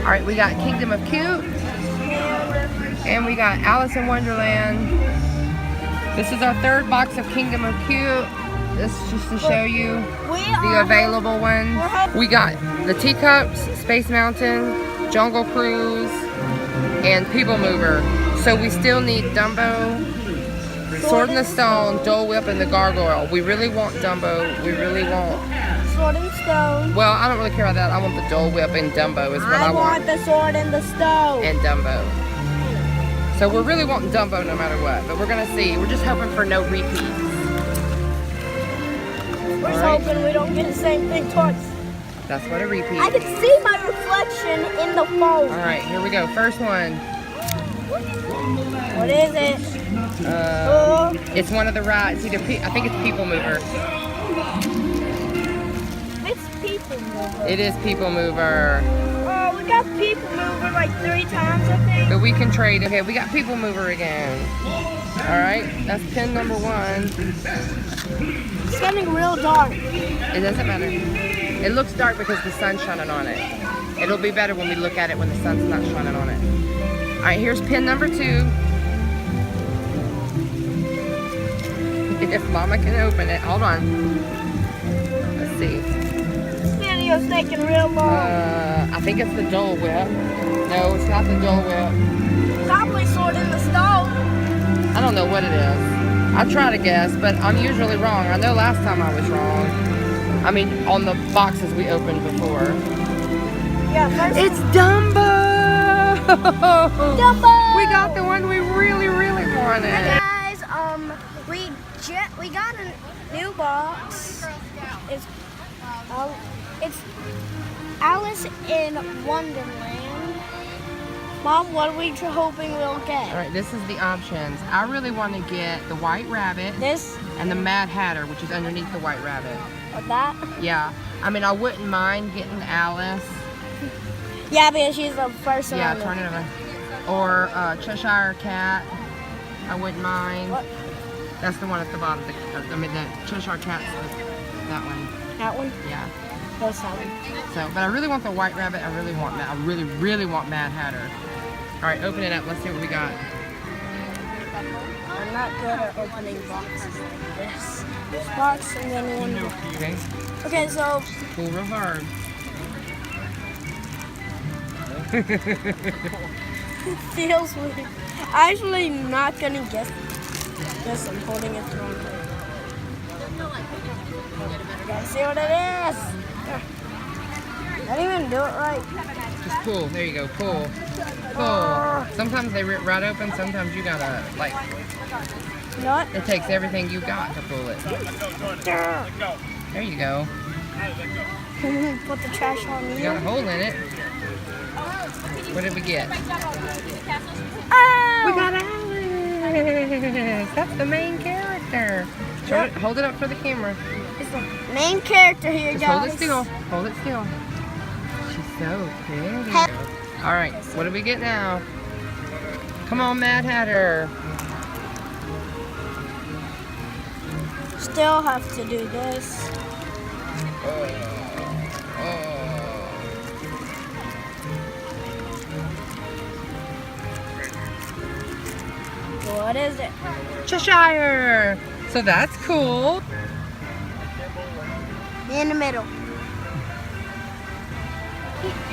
All right, we got Kingdom of Cute. And we got Alice in Wonderland. This is our third box of Kingdom of Cute. This is just to show you the available ones. We got the Teacups, Space Mountain, Jungle Cruise, and People Mover. So we still need Dumbo, Sword in the Stone, Dole Whip, and the Gargoyle. We really want Dumbo. We really want Sword and Stone. Well, I don't really care about that. I want the Dole Whip and Dumbo is what I want. I want the Sword and the Stone. And Dumbo. So we're really wanting Dumbo no matter what. But we're going to see. We're just hoping for no repeats. We're just hoping we don't get the same thing twice. That's what a repeat. I can see my reflection in the phone. Alright, here we go. First one. What is it? It's one of the rides. Either I think it's People Mover. It's People Mover. It is People Mover. Oh, we got People Mover like 3 times, I think. But we can trade. Okay, we got People Mover again. Alright, that's pin number 1. It's getting real dark. It doesn't matter. It looks dark because the sun's shining on it. It'll be better when we look at it when the sun's not shining on it. Alright, here's pin number 2. If Mama can open it. Hold on. Let's see. This video's taking real long. I think it's the Dole Whip. No, it's not the Dole Whip. Probably Sword in the Stone. I don't know what it is. I try to guess, but I'm usually wrong. I know last time I was wrong. I mean, on the boxes we opened before. Yeah, first. It's Dumbo! Dumbo! We got the one we really, really wanted. Hey guys, we got a new box. It's Alice in Wonderland. Mom, what are we hoping we'll get? All right, this is the options. I really want to get the White Rabbit. This? And the Mad Hatter, which is underneath the White Rabbit. Or that? Yeah. I mean, I wouldn't mind getting Alice. Yeah, because she's the first one. Yeah, turn it over. Or Cheshire Cat. I wouldn't mind. What? That's the one at the bottom. The Cheshire Cat's that one. That one? Yeah. That's that one. So, but I really want the White Rabbit. I really want Mad Hatter. All right, open it up. Let's see what we got. I'm not good at opening boxes like this. This box and then one more. Okay. Okay, so. Pull real hard. It feels weird. I'm actually not gonna guess this. I'm holding it the wrong way. You gotta see what it is. I didn't even do it right. Just pull. There you go. Pull. Pull. Sometimes they rip right open. Sometimes you gotta like. You know what? It takes everything you got to pull it. There you go. Put the trash on You you. got a hole in it. What did we get? Oh! We got Alice. That's the main character. Yep. Hold it up for the camera. It's the main character here, Just guys. hold it still. Hold it still. She's so pretty. All right, what do we get now? Come on, Mad Hatter. Still have to do this. What is it? Cheshire. So that's cool. In the middle.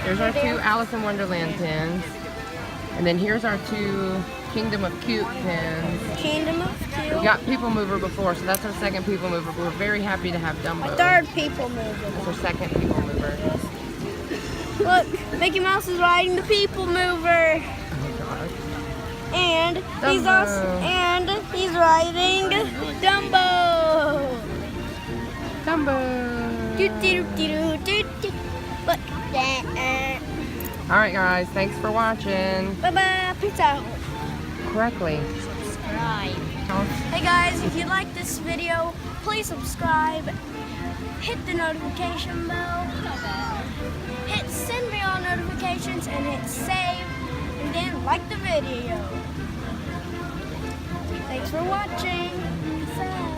There's our 2 Alice in Wonderland pins. And then here's our 2 Kingdom of Cute pins. Kingdom of Cute. We got People Mover before, so that's our second People Mover. We're very happy to have Dumbo. My third People Mover. That's our second People Mover. Look, Mickey Mouse is riding the People Mover. Oh gosh. And he's Dumbo. he's riding Dumbo. Dumbo. Look. Alright guys, thanks for watching. Bye-bye. Peace out. Correctly. Subscribe. Hey guys, if you like this video, please subscribe. Hit the notification bell. Hit send me all notifications and hit save. And then like the video. Thanks for watching. Peace out.